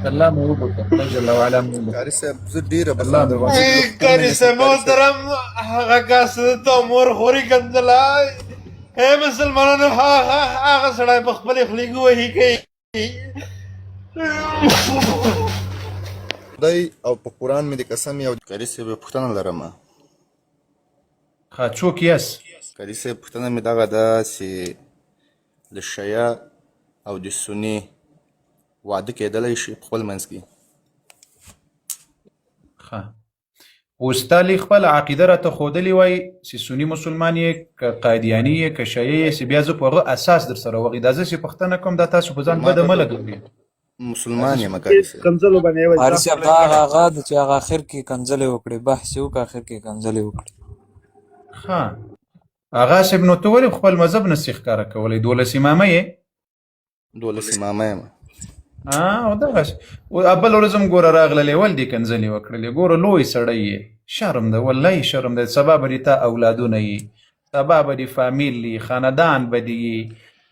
الله مو وبکه الله جل وعلا مو وبکه قاري صاحب زه ډېره الله بخښنه مو درغواړم وبکه. چې وختونه کاری مې سے قاري صاحب محترم هغه کس ته مور خوري کندلا اے مسلمانانو هغه سړی په خپلې خولې ګوهي کوي. خدای او په قرآن مې د قسم یو قاري صاحب یو پوښتنه لرم. ها څوک یاست؟ قاري صاحب پوښتنه مې دغه ده چې د شیعه او د سني واده کېدلی شي په خپل منځ کې؟ ها اوس تا لې خپل عقیده راته ښودلې وای چې سني مسلمان یې که قادیاني یې که شیعه یې چې بیا زه په هغه اساس در سره وغږېد دا زه چې پوښتنه کوم دا تاسو په ځان بده مه لګوئ. مسلمان یم قاري صاحب. کنځلو باندې وای حارث صاحب دا هغه د چې هغه اخر کې کنځلې وکړي بحث یې وکړ اخر کې کنځلې وکړي. ها هغه صاحب نو ته ولې خپل مذهب نه سې ښکاره کولی 12 امامه یې؟ 12 امامه یم. او دغسې بل ورځ هم ګوره راغللی ول دې کنځلې وکړلې ګوره لوی سړی یې شرم ده والله شرم ده سبا به دې تا اولادونه یي سبا به دې فامیل یي خاندان به دې یي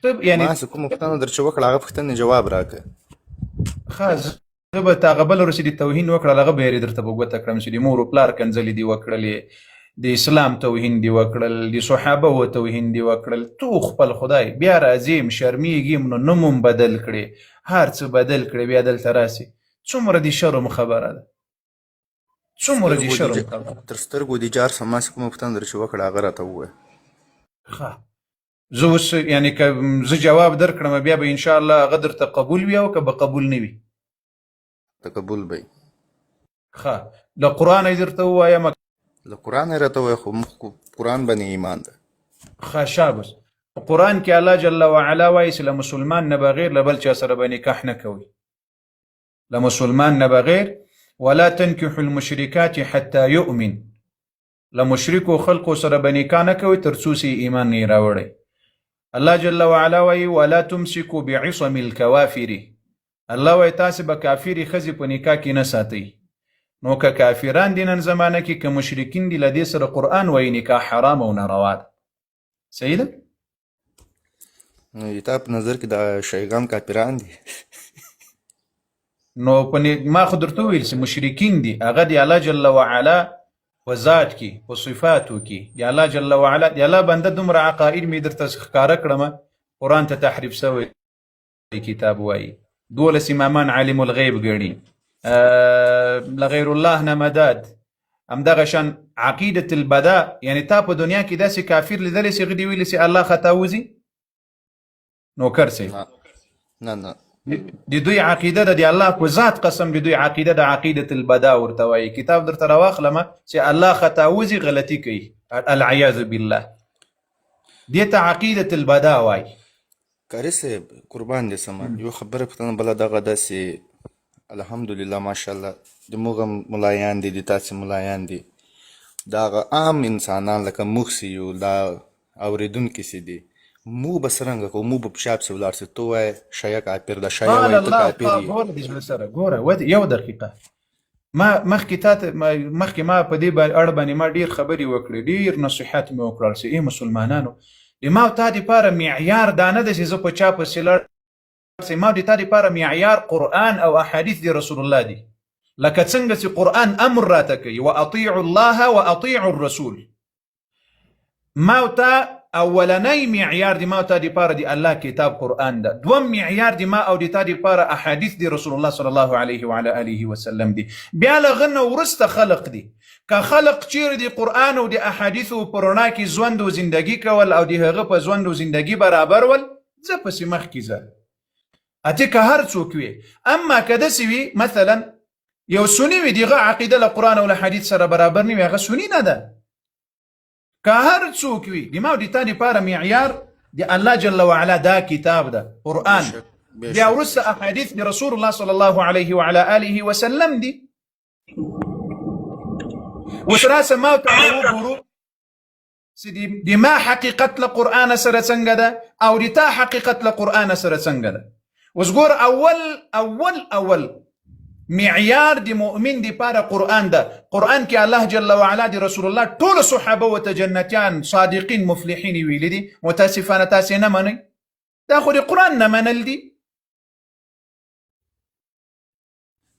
ته یعنې ما چې کومه پوښتنه در چې وکړه هغه پوښتنې جواب راکړه. ښه زه به تا هغه بل ورځ چې دې توهین وکړل هغه به یې درته په ګوته کړم چې د مور و پلار کنځلې دې وکړلې د اسلام توهین دې وکړل د صحابه و توهین دې وکړل تو خپل خدای بیا راځې شرمیږي نو نوم هم بدل کړې هر څه بدل کړې بیا دلته راسې څومره دې شرم خبره ده څومره دې شرم خبره تر سترګو دې جار سم ما چې کومه پوښتنه در چې وکړه هغه راته ووایه. ښه زه اوس یعنې که زه جواب درکړم بیا به انشاءالله هغه درته قبول وي او که به قبول نه وي تقبل به وي. ښه له قرآنه یې درته ووایم له قرآن یې راته ووایه خو موږ قرآن باندې ایمان ده. ښه شابس په قرآن کې الله جل وعلا وایي چې له مسلمان نه بغیر له بل چا سره به نکاح نه کوي له مسلمان نه بغیر ولا تنکحوا المشرکات حتی یؤمن له مشرکو خلقو سره به نکاح نه کوي تر څو چې ایمان نه یې راوړی. الله جل وعلا وایي ولا تمسکوا بعصم الکوافر الله وایي تاسې به کافرې ښځې په نکاح کې نه ساتئ نو که کافران دي نن زمانه کې که مشرکین دي له دې سره قرآن وایي نکاح حرام او ناروا ده. صحیح ده؟ نو تا په نظر کې د شیعګان کافران دي؟ نو ما خو درته وویل چې مشرکین دي هغه د الله جل وعلا په ذات کې په صفاتو کې د الله جل وعلا د الله بنده دومره عقاید مې درته ښکاره کړم قرآن ته تحریف سوی کتاب وایي 12 امامان عالم الغیب ګڼي لغیر الله نه مدد همدغه شان عقیدة البدا یعنی تا په دنیا کې داسې کافر لیدلی چې هغه دې ویلي چې الله خطا وځي نوکر صاحب نه نه د دوی عقیده ده د الله په ذات قسم د دوی عقیده د عقیدة البدا ورته وایي کتاب درته راواخلمه چې الله خطا وځي غلطي کوي العیاذ بالله دې ته عقیدة البدا وایي. قاري صاحب قربان دې سمه یو خبره پوښتنه بله دغه ده چې الحمدلله ماشاءالله د موږ هم ملایان دي د تاسې ملایان دي دا هغه عام انسانان لکه موږ چې یو دا اورېدونکي چې دي موږ به څرنګه کوو موږ به په شا پسې ولاړ شو ته ووایې شیعه کافر ده شیعه وایي ته کافر یې. ګوره د زړه سره ګوره یو دقیقه ما مخکې ما په دې اړه باندې ما ډېر خبرې وکړې ډېر نصیحت مې وکړل چې ای مسلمانانو د ما او تا دپاره معیار دا نه ده چې زه په چا پسې لاړ ما د تا دپاره معیار قرآن او احادیث د رسول الله دي لکه څنګه چې قرآن امر راته کوي واطیعوا الله واطیعوا الرسول ما او تا اولنی معیار د ما او تا دپاره د الله کتاب قرآن ده دوم معیار د ما او د تا دپاره احادیث د رسول الله صلی الله علیه وعلى آله وسلم دي بیا له هغه نه وروسته خلق دي که خلق چیرې د قرآن او د احادیثو په رڼا کې ژوند او زندګي کول او د هغه په ژوند او زندګي برابر ول زه پسې مخکې ځه اته که هر څوک وي اما که داسې وي مثلا یو سني وي دغه عقیده له قرآن او له حدیث سره برابر نه وي هغه سني نه ده که هر څوک وي د ما او د تا دپاره معیار د الله جل وعلا دا کتاب ده قرآن بیا وروسته احادیث د رسول الله صلی الله علیه وعلى آله وسلم دي اوس راسه ما او ته وګورو چې د ما حقیقت له قرآن سره څنګه ده او د تا حقیقت له قرآن سره څنګه ده اوس ګور اول معیار د مؤمن دپاره قرآن ده قرآن کې الله جل وعلا د رسول الله ټول صحابه ورته جنتیان صادقین مفلحین ویلي دي متاسفانه تاسې نه منئ دا خو د قرآن نه منل دي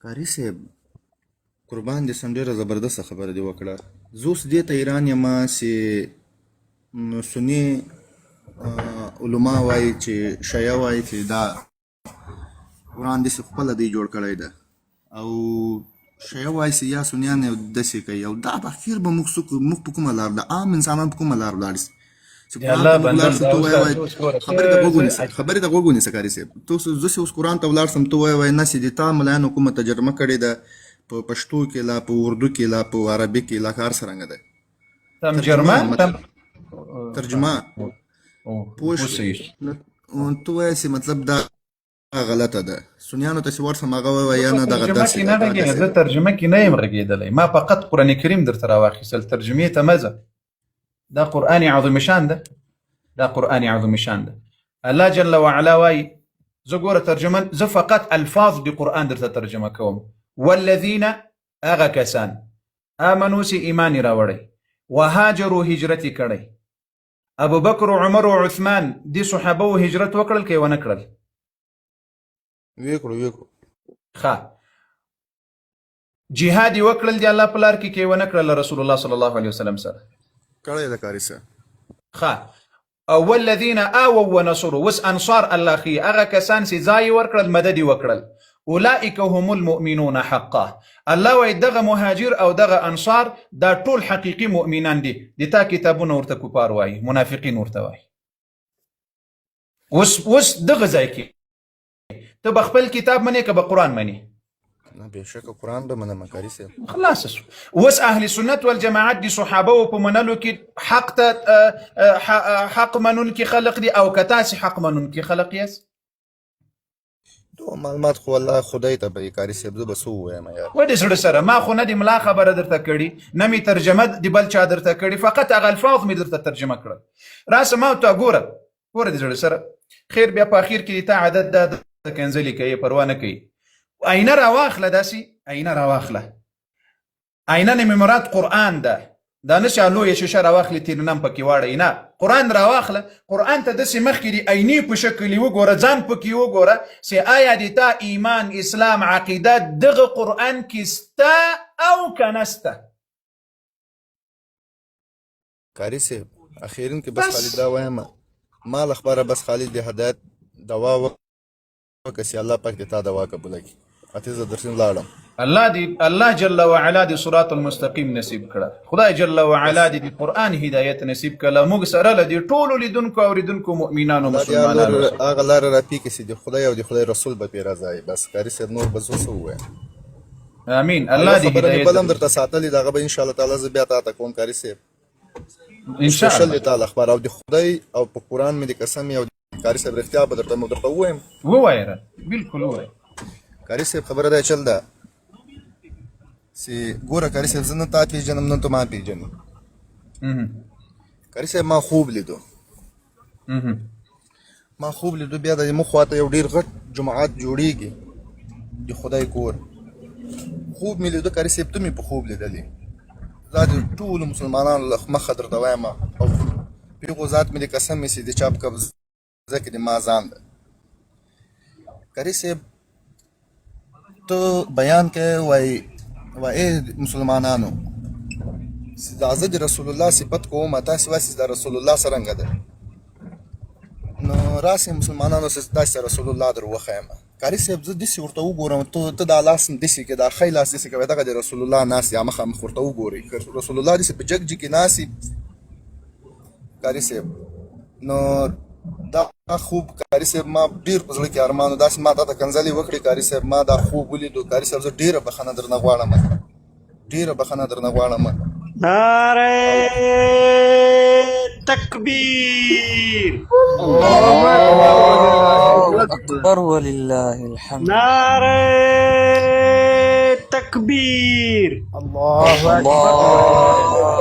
قاری صاحب قربان دې سم ډېره زبردسته خبره دې وکړه زه اوس دې ته ایران یم چې سني علما وایي چې شیعه وایي چې دا قرآن داسې خپله دی جوړ کړی ده او شیعه وایي چې یا سنیان یې داسې کوي او دا په اخر به موږ په کومه لار ده عام انسانان په کومه لار ولاړ شي خبرې ته غوږ ونیسه کاري صاحب زه چې اوس قرآن ته ولاړ سم ته وایې نه چې د تا ملایانو کومه ترجمه کړې ده په پښتو کې لا په اردو کې لا په عربي کې لا کار څرنګه ده ترجمه پوه شوې ته وایې چې مطلب دا غلطه ده سنیانو ته چې ورسم هغه وایي یا نه دغه داسې زه ترجمه کې نه یم غږېدلی ما فقط قرآن کریم درته راواخیستل ترجمې ته مه ځه دا قرآن عظیم شان ده دا قرآن عظیم شان ده الله جل وعلا وایي زه ګوره ترجمه زه فقط الفاظ د قرآن درته ترجمه کوم والذین هغه کسان آمنو چې ایمان یې راوړی وهاجروا هجرت یې کړی ابو بکر و عمر و عثمان دې صحابه و هجرت وکړل که یې ونه کړل وکړو ښه جهاد یې وکړل د الله په لار کې که یې ونه کړل رسول الله صلی الله علیه وسلم سره کړی ده کاري صاحب ښه او والذین آووا ونصروا وس انصار الله خي هغه کسان چې ځای ورکړل مدد یې وکړل اولئک هم المؤمنون حقا الله وایي دغه مهاجر او دغه انصار دا ټول حقیقي مؤمنان دي د تا کتابونه ورته کفار وایي منافقین ورته وایي اوس دغه ځای کې ته به خپل کتاب منې که به قرآن منې نه بېشکه قرآن به منم کاري صاحب خلاص اوس اهل سنت والجماعت دي صحابه و په منلو کې حق منونکي خلق دي او که تاسې حق منونکي خلق یاست دو معلومات خو الله خدای ته به کاري صاحب زه به څه ووایم یار ودې زړه سره ما خو نه د ملا خبره درته کړې نه مې ترجمه د بل چا درته کړې فقط هغه الفاظ مې درته ترجمه کړل راسه ما ته ګوره د زړه سره خیر بیا په اخر کې تا عادت دا کنځلې کوي پروا نه کوي آینه راواخله داسې آینه راواخله آینه نه مې مراد قرآن ده دا نشي لویه شیشه راواخلې تیرنم پکې واړی نه قرآن راواخله قرآن ته داسې مخکې د آینې په شکل یې وګوره ځان پکې وګوره چې آیا د تا ایمان اسلام عقیده دغه قرآن کې سته او که نسته کاري صاحب اخیرین کې بس خالد دا وایم ما له خبره بس خالد د هدایت دوا وکړه چې الله پاک دې تا دوا قبوله کړي اته زه درسم لاړم الله جل وعلا دې صراط المستقیم نصیب کړه خدای جل وعلا دې قرآن هدایت نصیب کړه موږ سره له دې ټولو لیدونکو اوریدونکو مؤمنانو مسلمانانو هغه لار راپی کې چې د خدای او د خدای رسول به پی راځي بس کاري صاحب نور به څه ووایم امين الله دې هدایت بلم درته ساتلې دغه به ان شاء الله تعالی زه بیا تا کوم کاري صاحب ان شاء الله تعالی خبر او د خدای او په قرآن مې د قسم او کاري صاحب رښتیا به درته ووایم ووایه بالکل ووایه کاري صاحب خبره ده چل ده چې ګوره کاري صاحب زه نه تا پېژنم نه ته ما پېژنې کاري صاحب ما خوب لیدو بیا د زموږ خواته یو ډېر غټ جماعت جوړېږي د خدای کور خوب مې لیدو کاري صاحب ته مې په خوب لیدلې دا د ټولو مسلمانانو له مخه درته وایم او پیغو ذات مې د قسم مې چې د چا په قبضه کې د ما ځان ده کاري صاحب ته بیان کوې وایې مسلمانانو دا زه د رسول الله صفت کوم تاسې وایئ د رسول الله څرنګه ده نو راسئ مسلمانانو تاسې رسول الله در وښیم کاري صاحب زه داسې ورته وګورم ته دا لاس داسې کې دا ښی لاس داسې کوې دغه د رسول الله ناست یا مخامخ ورته وګورئ رسول الله داسې په جګ کې ناست کاري صاحب نو دا خوب کاري صاحب ما ډېر په زړه کې ارمان و داسې ما تا ته کنځلې وکړې کاري صاحب ما دا خوب ولیدو کاري صاحب زه ډېره بخښنه درنه غواړم نعره تکبیر الله اکبر ولله الحمد نعره تکبیر الله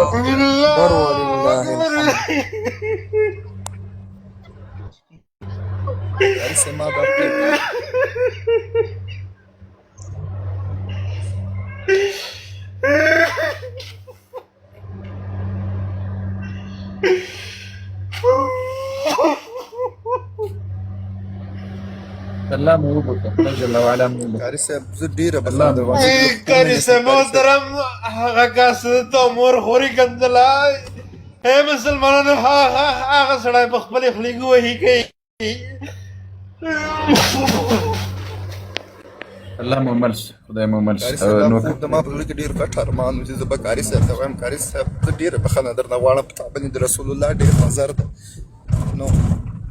اکبر ولله الحمد کاري صاحب ما دا الله مو وبخښه الله جل وعلا مو وبخښه قاری صاحب زه ډیره الله بخښنه مو دروایم. قاری صاحب محترم هغه کس ته مور خوري کنځله اے مسلمانانو هغه سړی په خپلې خولې ګوهي کوي الله مو مل شي خدای مو مل قاری شي صاحب دا نو خوب د ما په زړه کې ډېر غټ ارمان و چې زه به قاري صاحب ته وایم قاري صاحب زه ډېره بخښنه درنه غواړم په تا باندې د رسول الله ډېر نظر ده نو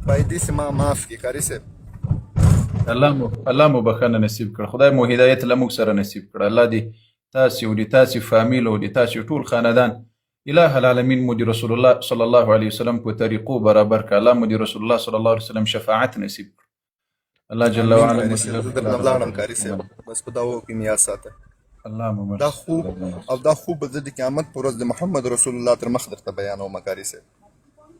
باید داسې ما معاف کړي قاري صاحب. الله مو بخښنه نصیب کړه خدای مو هدایت له موږ سره نصیب کړه الله دې تاسې او دې تاسې فامیل او دې تاسې ټول خاندان اله العالمین مو دې رسول الله صلی الله علیه وسلم په طریقو برابر کړه الله مو دې رسول الله صلی الله علیه وسلم شفاعت نصیب کړه الله جل وعلا قاري صاحب زه درنه ولاړم قاري صاحب بس په دعاو کې مې یاد ساته. الله مو مل دا خوب او دا خوب به زه د قیامت په ورځ د محمد رسول الله تر مخ درته بیانوم قاري صاحب.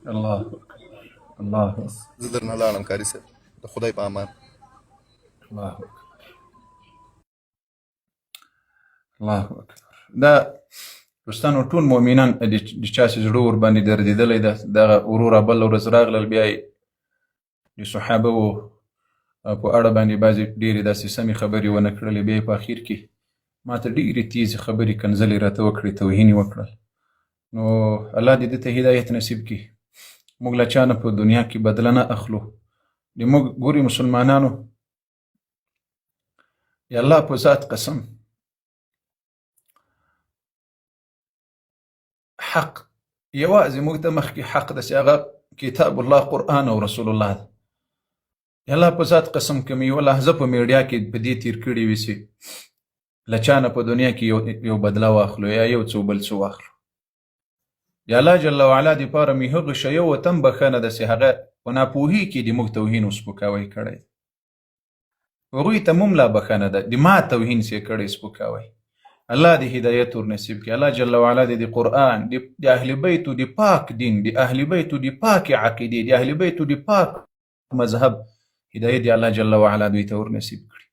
الله اکبر زه درنه لاړم قاري صاحب د خدای په امان. الله اکبر الله اکبر دا دوستانو ټول مؤمنان د چا چې زړه ور باندې دردېدلی ده دغه وروره بل ورځ راغلل بیا یې د صحابه و په اړه باندې بعضې ډېرې داسې سمې خبرې ونه کړلې بیا یې په اخر کې ما ته ډېرې تیزې خبرې کنځلې راته وکړې توهین یې وکړل نو الله دې ده ته هدایت نصیب کړي موږ له چا نه په دنیا کې بدله نه اخلو د موږ ګوري مسلمانانو یا الله په ذات قسم حق یوازې موږ ته مخکې حق ده چې هغه کتاب الله قرآن او رسول الله ده یا الله په ذات قسم که مې یوه لحظه په میډیا کې په دې تیر کړي وي چې له چا نه په دنیا کې یو بدله واخلو یا یو څو بل څه واخلو یا الله جل وعلا دپاره مې هغه شی یو وطن بښنه ده چې هغه په ناپوهي کې د موږ توهین او سپکاوی کړی هغوی ته مم لا بښنه ده د ما توهین چې کړی سپکاوی الله دې هدایت ور نصیب کړي الله جل وعلا دې د قرآن د اهل بیتو د پاک دین د اهل بیتو د پاک عقیدې د اهل بیتو د پاک مذهب هدایت دې الله جل وعلا دوی ته ور نصیب کړي